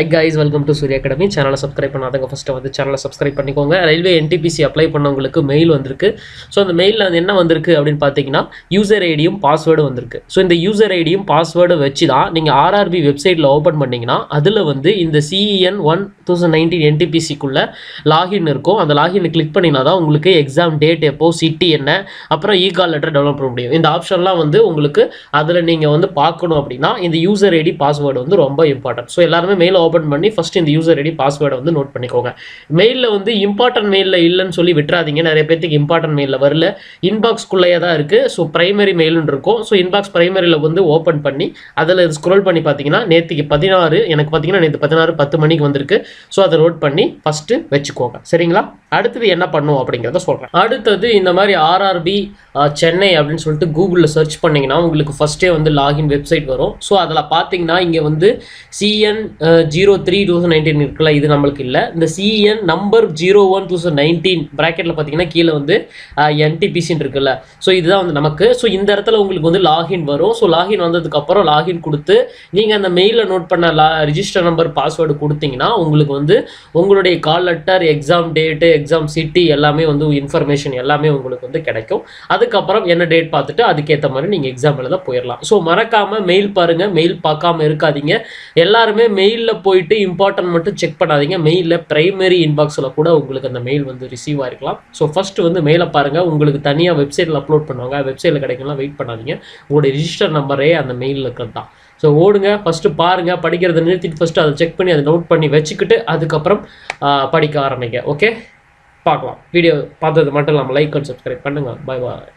Hi guys, welcome to Surya Academy. Channel subscribe பண்ணாதவங்க first வந்து சேனலை சப்ஸ்கிரைப் பண்ணிக்கோங்க. ரயில்வே என்டிபிசி அப்ளை பண்ணவங்களுக்கு மெயில் வந்திருக்கு. ஸோ அந்த மெயிலில் என்ன வந்திருக்கு அப்படின்னு பார்த்தீங்கன்னா யூசர் ஐடியும் பாஸ்வேர்டும் வந்திருக்கு. ஸோ இந்த யூசர் ஐடியும் பாஸ்வேர்டு வச்சு தான் நீங்கள் ஆர்ஆர்பி வெப்சைட்டில் ஓப்பன் பண்ணிங்கன்னா அதில் வந்து இந்த CEN 2019 என்டிபிசிக்குள்ளே லாகின் இருக்கும். அந்த லாகினை கிளிக் பண்ணினா தான் உங்களுக்கு எக்ஸாம் டேட் எப்போ, சிட்டி என்ன, அப்புறம் கால் லெட்டர் டெவலப் பண்ண முடியும். இந்த ஆப்ஷன்லாம் வந்து உங்களுக்கு அதில் நீங்கள் வந்து பார்க்கணும் அப்படின்னா இந்த யூசர் ஐடி பாஸ்வேர்டு வந்து ரொம்ப இம்பார்ட்டன்ட். ஸோ எல்லாருமே மெயில் ஓப்பன் பண்ணி ஃபர்ஸ்ட் இந்த யூசர் ஐடி பாஸ்வேர்டை வந்து நோட் பண்ணிக்கோங்க. மெயிலில் வந்து இம்பார்ட்டன்ட் மெயிலில் இல்லைன்னு சொல்லி விட்டுறாதீங்க. நிறைய பேருக்கு இம்பார்ட்டன்ட் மெயிலில் வரல, இன்பாக்ஸ்குள்ளேயே தான் இருக்குது. ஸோ பிரைமரி மெயில்னு இருக்கும். ஸோ இன்பாக்ஸ் பிரைமரியில் வந்து ஓப்பன் பண்ணி அதில் ஸ்க்ரோல் பண்ணி பார்த்தீங்கன்னா நேற்றுக்கு 16 எனக்கு பார்த்தீங்கன்னா நேற்று 16 10 மணிக்கு வந்திருக்கு. ஸோ அதை நோட் பண்ணி ஃபஸ்ட்டு வச்சுக்கோங்க. சரிங்களா? அடுத்தது என்ன பண்ணும் அப்படிங்கிறத சொல்கிறேன். அடுத்தது இந்த மாதிரி ஆர்ஆர்பி சென்னை அப்படின்னு சொல்லிட்டு கூகுளில் சர்ச் பண்ணிங்கன்னா உங்களுக்கு ஃபஸ்ட்டே வந்து லாகின் வெப்சைட் வரும். ஸோ அதில் பார்த்தீங்கன்னா இங்கே வந்து CN 03/2019 இருக்குல்ல, இது நம்மளுக்கு இல்லை. இந்த CN நம்பர் 01/2019 ப்ராக்கெட்டில் பார்த்தீங்கன்னா கீழே வந்து NTPCன்னு இருக்குல்ல, ஸோ இதுதான் வந்து நமக்கு. ஸோ இந்த இடத்துல உங்களுக்கு வந்து லாகின் வரும். ஸோ லாகின் வந்ததுக்கப்புறம் லாகின் கொடுத்து நீங்கள் அந்த மெயிலில் நோட் பண்ண ரிஜிஸ்டர் நம்பர் பாஸ்வேர்டு கொடுத்தீங்கன்னா உங்களுக்கு வந்து உங்களுடைய call letter, exam date, exam city எல்லாமே வந்து இன்ஃபர்மேஷன் எல்லாமே உங்களுக்கு வந்து கிடைக்கும். அதுக்கப்புறம் என்ன டேட் பார்த்துட்டு அதுக்கேற்ற மாதிரி நீங்கள் எக்ஸாம் எழுத போயிடலாம். ஸோ மறக்காமல் மெயில் பாருங்கள், மெயில் பார்க்காம இருக்காதீங்க. எல்லாருமே மெயிலில் போயிட்டு இம்பார்ட்டன்ட் மட்டும் செக் பண்ணாதீங்க. மெயிலில் பிரைமரி இன்பாக்ஸில் கூட உங்களுக்கு அந்த மெயில் வந்து ரிசீவ் ஆகிருக்கலாம். ஸோ ஃபஸ்ட்டு வந்து மெயிலை பாருங்கள். உங்களுக்கு தனியாக வெப்சைட்டில் அப்லோட் பண்ணுவாங்க, வெப்சைட்டில் கிடைக்கலாம், வெயிட் பண்ணாதீங்க. உங்களுடைய ரிஜிஸ்டர் நம்பரே அந்த மெயிலில் இருக்கிறது தான். ஸோ ஓடுங்க, ஃபஸ்ட்டு பாருங்கள், படிக்கிறத நிறுத்திட்டு ஃபஸ்ட்டு அதை செக் பண்ணி அதை நோட் பண்ணி வச்சுக்கிட்டு அதுக்கப்புறம் படிக்க ஆரம்பிங்க. ஓகே, பார்க்கலாம். வீடியோ பார்த்தது மட்டும் இல்லாமல் லைக் அண்ட் சப்ஸ்கிரைப் பண்ணுங்கள். Bye bye.